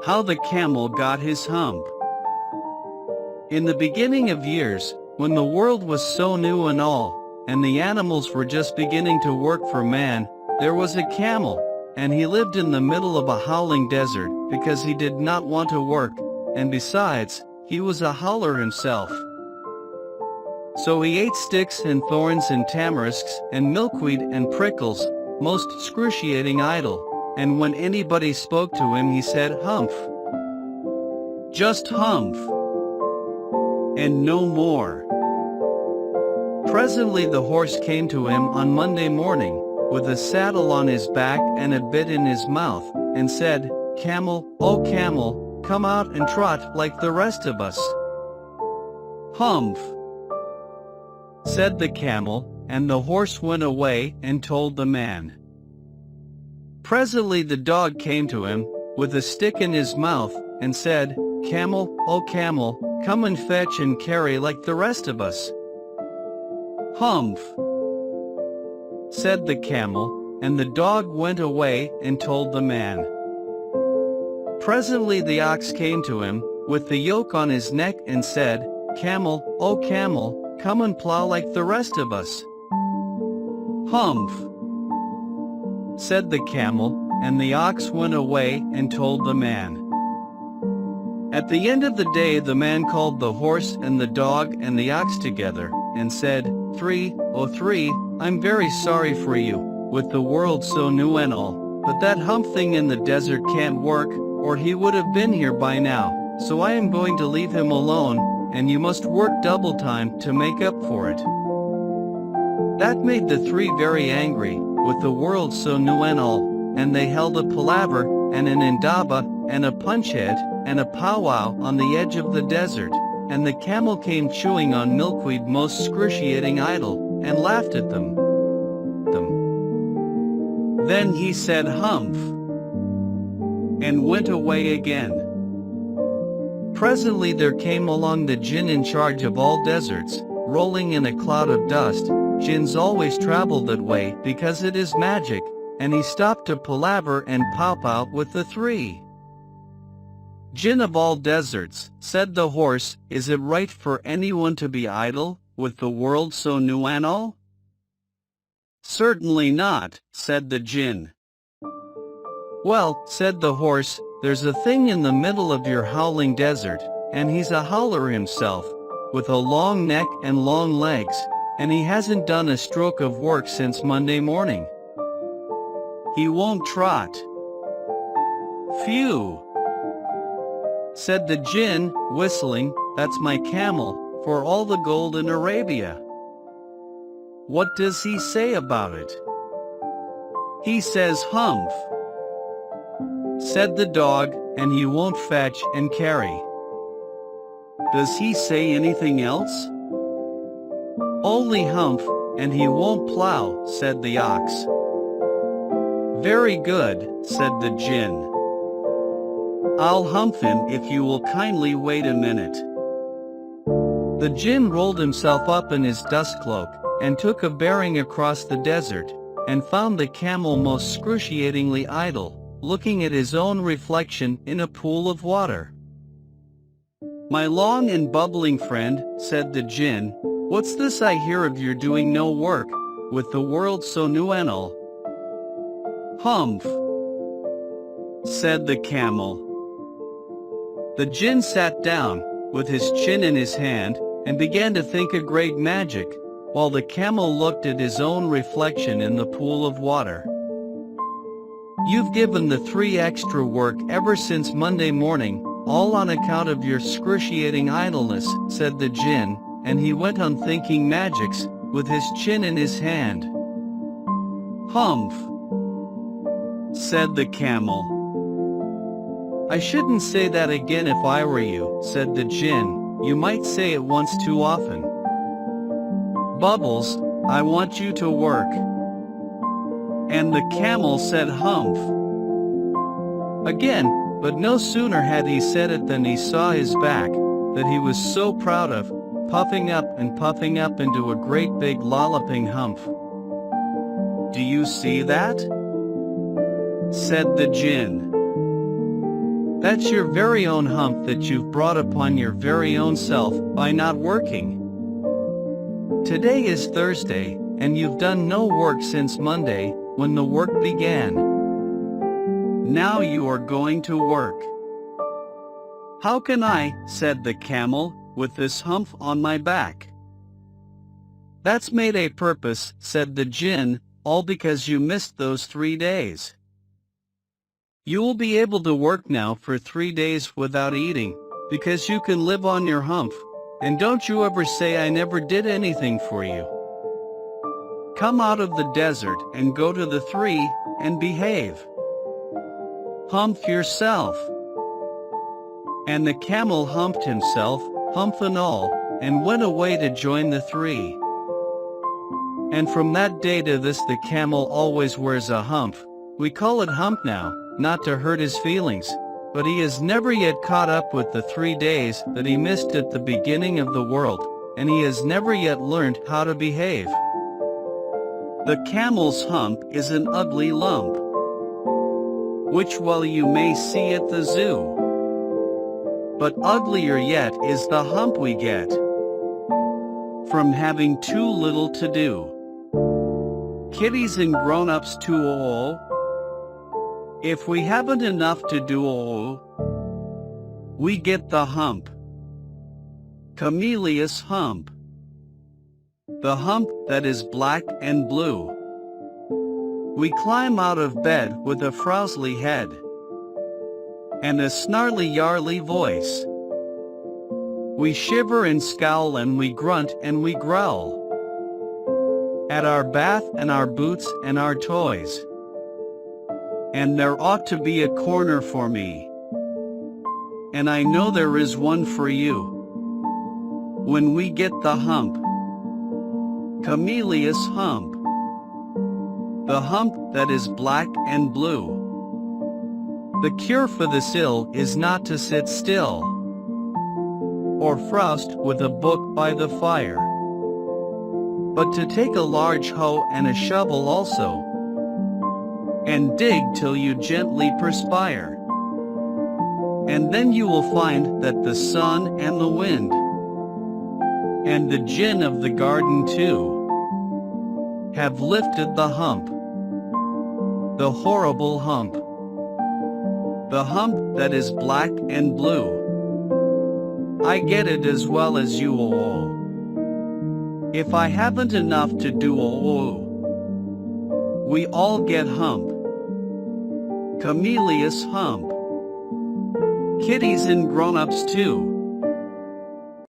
How the Camel Got His Hump. In the beginning of years, when the world was so new and all, and the animals were just beginning to work for man, there was a camel, and he lived in the middle of a howling desert because he did not want to work, and besides, he was a howler himself. So he ate sticks and thorns and tamarisks and milkweed and prickles, most excruciating idle, and when anybody spoke to him he said Humph. Just Humph. And no more. Presently the horse came to him on Monday morning, with a saddle on his back and a bit in his mouth, and said, "Camel, oh camel, come out and trot like the rest of us." "Humph," said the camel, and the horse went away and told the man. Presently the dog came to him, with a stick in his mouth, and said, "Camel, oh camel, come and fetch and carry like the rest of us." "Humph," said the camel, and the dog went away and told the man. Presently the ox came to him, with the yoke on his neck and said, "Camel, oh camel, come and plow like the rest of us." "Humph," said the camel, and the ox went away and told the man. At the end of the day the man called the horse and the dog and the ox together, and said, "Three, oh three, I'm very sorry for you, with the world so new and all, but that Humph thing in the desert can't work, or he would have been here by now, so I am going to leave him alone, and you must work double time to make up for it." That made the three very angry, with the world so new and all, and they held a palaver, and an indaba, and a punch-head, and a powwow on the edge of the desert, and the camel came chewing on milkweed most excruciating idle, and laughed at them. Then he said Humph, and went away again. Presently there came along the jinn in charge of all deserts, rolling in a cloud of dust. Jinns always travel that way because it is magic, and he stopped to palaver and pow-pow with the three. "Jinn of all deserts," said the horse, "is it right for anyone to be idle, with the world so new and all?" "Certainly not," said the jinn. "Well," said the horse, "there's a thing in the middle of your howling desert, and he's a howler himself, with a long neck and long legs, and he hasn't done a stroke of work since Monday morning. He won't trot." "Phew," said the jinn, whistling, "that's my camel, for all the gold in Arabia." "What does he say about it?" "He says Humph," said the dog, "and he won't fetch and carry." "Does he say anything else?" "Only Humph, and he won't plow," said the ox. "Very good," said the jinn. "I'll humph him if you will kindly wait a minute." The jinn rolled himself up in his dust cloak, and took a bearing across the desert, and found the camel most excruciatingly idle, looking at his own reflection in a pool of water. "My long and bubbling friend," said the jinn, "what's this I hear of your doing no work, with the world so new and all?" "Humph," said the camel. The jinn sat down, with his chin in his hand, and began to think a great magic, while the camel looked at his own reflection in the pool of water. "You've given the three extra work ever since Monday morning, all on account of your excruciating idleness," said the jinn, and he went on thinking magics, with his chin in his hand. "Humph," said the camel. "I shouldn't say that again if I were you," said the jinn, "you might say it once too often. Bubbles, I want you to work." And the camel said Humph again, but no sooner had he said it than he saw his back, that he was so proud of, puffing up into a great big lolloping humph. "Do you see that?" said the jinn. That's your very own hump that you've brought upon your very own self by not working. Today is Thursday, and you've done no work since Monday, when the work began. Now you are going to work. How can I, said the camel, with this hump on my back? That's made a purpose, said the Jinn, all because you missed those 3 days. You will be able to work now for 3 days without eating, because you can live on your hump, and don't you ever say I never did anything for you. Come out of the desert and go to the 3, and behave. Humph yourself. And the camel humped himself, hump and all, and went away to join the 3. And from that day to this the camel always wears a hump. We call it hump now, not to hurt his feelings, but he has never yet caught up with the 3 days that he missed at the beginning of the world, and he has never yet learned how to behave. The camel's hump is an ugly lump, which well you may see at the zoo. But uglier yet is the hump we get from having too little to do. Kiddies and grown-ups too. If we haven't enough to do, we get the hump. Camel's hump. The hump that is black and blue. We climb out of bed with a frowsly head and a snarly yarly voice. We shiver and scowl and we grunt and we growl at our bath and our boots and our toys. And there ought to be a corner for me, and I know there is one for you, when we get the hump. Camel's hump. The hump that is black and blue. The cure for this ill is not to sit still, or frowst with a book by the fire, but to take a large hoe and a shovel also, and dig till you gently perspire. And then you will find that the sun and the wind, and the Jinn of the garden too, have lifted the hump, the horrible hump, the hump that is black and blue. I get it as well as you all. If I haven't enough to do, we all get hump. Camel's hump. Kiddies and grown-ups too.